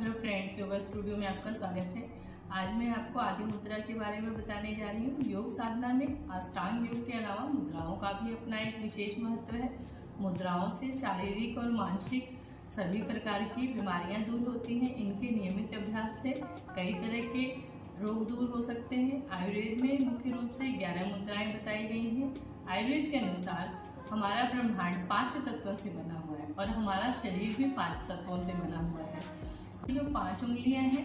Hello friends, yoga studio में आपका स्वागत है। आज मैं आपको आदि मुद्रा के बारे में बताने जा रही हूँ। योग साधना में अष्टांग योग के अलावा मुद्राओं का भी अपना एक विशेष महत्व है। मुद्राओं से शारीरिक और मानसिक सभी प्रकार की बीमारियां दूर होती हैं। इनके नियमित अभ्यास से कई तरह के रोग दूर हो सकते हैं। आयुर्वेद में मुख्य रूप से 11 मुद्राएं बताई गई हैं। आयुर्वेद के अनुसार हमारा ब्रह्मांड 5 तत्वों से बना हुआ है और हमारा शरीर भी 5 तत्वों से बना हुआ है। जो 5 उंगलियां हैं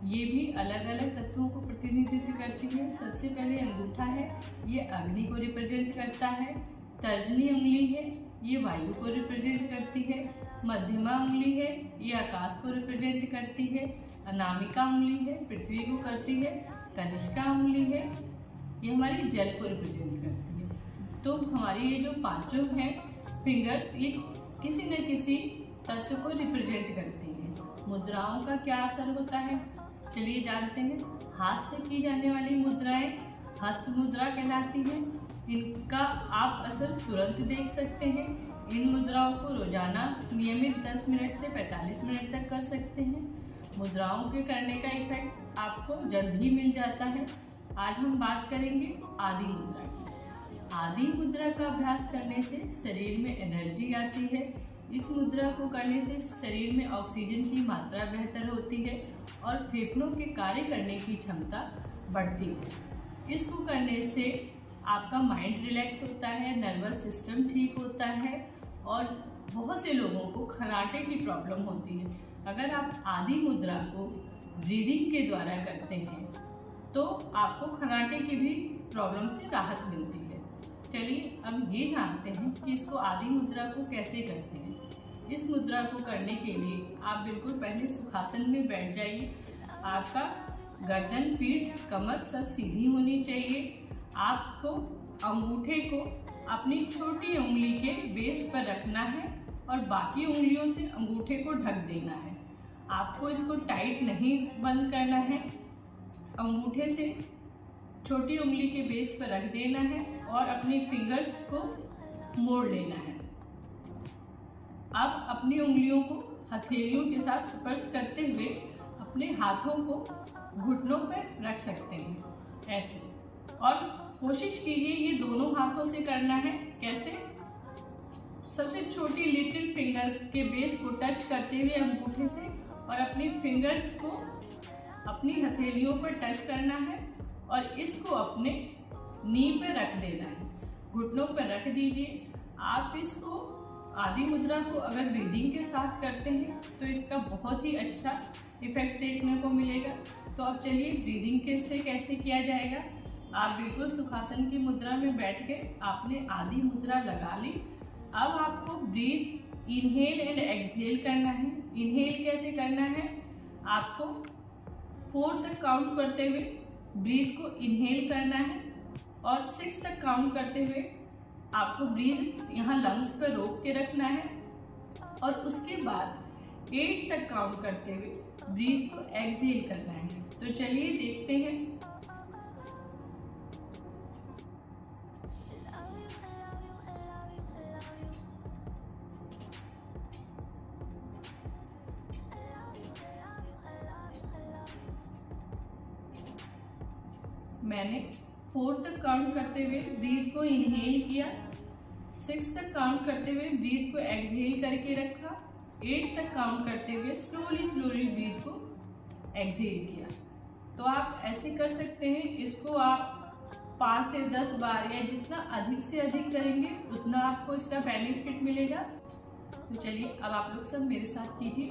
ये भी अलग अलग तत्वों को प्रतिनिधित्व करती है। सबसे पहले अंगूठा है, ये अग्नि को रिप्रेजेंट करता है। तर्जनी उंगली है, ये वायु को रिप्रेजेंट करती है। मध्यमा उंगली है, ये आकाश को रिप्रेजेंट करती है। अनामिका उंगली है, पृथ्वी को करती है। कनिष्का उंगली है, ये हमारी जल को रिप्रेजेंट करती है। तो हमारी ये जो पांचों हैं फिंगर्स, ये किसी न किसी तत्व को रिप्रेजेंट करती है। मुद्राओं का क्या असर होता है, चलिए जानते हैं। हाथ से की जाने वाली मुद्राएं हस्त मुद्रा कहलाती हैं। इनका आप असर तुरंत देख सकते हैं। इन मुद्राओं को रोजाना नियमित 10 मिनट से 45 मिनट तक कर सकते हैं। मुद्राओं के करने का इफेक्ट आपको जल्द ही मिल जाता है। आज हम बात करेंगे आदि मुद्रा की। आदि मुद्रा का अभ्यास करने से शरीर में एनर्जी आती है। इस मुद्रा को करने से शरीर में ऑक्सीजन की मात्रा बेहतर होती है और फेफड़ों के कार्य करने की क्षमता बढ़ती है। इसको करने से आपका माइंड रिलैक्स होता है, नर्वस सिस्टम ठीक होता है और बहुत से लोगों को खर्राटे की प्रॉब्लम होती है। अगर आप आदि मुद्रा को ब्रीदिंग के द्वारा करते हैं तो आपको खर्राटे की भी प्रॉब्लम से राहत मिलती है। चलिए अब ये जानते हैं कि इसको आदि मुद्रा को कैसे करते हैं। इस मुद्रा को करने के लिए आप बिल्कुल पहले सुखासन में बैठ जाइए। आपका गर्दन, पीठ, कमर सब सीधी होनी चाहिए। आपको अंगूठे को अपनी छोटी उंगली के बेस पर रखना है और बाकी उंगलियों से अंगूठे को ढक देना है। आपको इसको टाइट नहीं बंद करना है। अंगूठे से छोटी उंगली के बेस पर रख देना है और अपनी फिंगर्स को मोड़ लेना है। अब अपनी उंगलियों को हथेलियों के साथ स्पर्श करते हुए अपने हाथों को घुटनों पर रख सकते हैं ऐसे, और कोशिश कीजिए ये दोनों हाथों से करना है। कैसे? सबसे छोटी लिटिल फिंगर के बेस को टच करते हुए अंगूठे से और अपनी फिंगर्स को अपनी हथेलियों पर टच करना है और इसको अपने नी पर रख देना है। घुटनों पर रख दीजिए। आप इसको आदि मुद्रा को अगर ब्रीदिंग के साथ करते हैं तो इसका बहुत ही अच्छा इफेक्ट देखने को मिलेगा। तो अब चलिए ब्रीदिंग के से कैसे किया जाएगा। आप बिल्कुल सुखासन की मुद्रा में बैठ के आपने आदि मुद्रा लगा ली। अब आपको ब्रीथ इनहेल एंड एक्सहेल करना है। इनहेल कैसे करना है, आपको 4 तक काउंट करते हुए ब्रीथ को इनहेल करना है और 6 तक काउंट करते हुए आपको ब्रीथ यहाँ लंग्स पर रोक के रखना है और उसके बाद 8 तक काउंट करते हुए ब्रीथ को एक्सहेल करना है। तो चलिए देखते हैं। मैंने 4 तक काउंट करते हुए ब्रीथ को इनहेल किया, 6 तक काउंट करते हुए ब्रीथ को एक्सहेल करके रखा, 8 तक काउंट करते हुए स्लोली ब्रीथ को एक्सहेल किया। तो आप ऐसे कर सकते हैं। इसको आप 5 से 10 बार या जितना अधिक से अधिक करेंगे उतना आपको इसका बेनिफिट मिलेगा। तो चलिए अब आप लोग सब मेरे साथ कीजिए।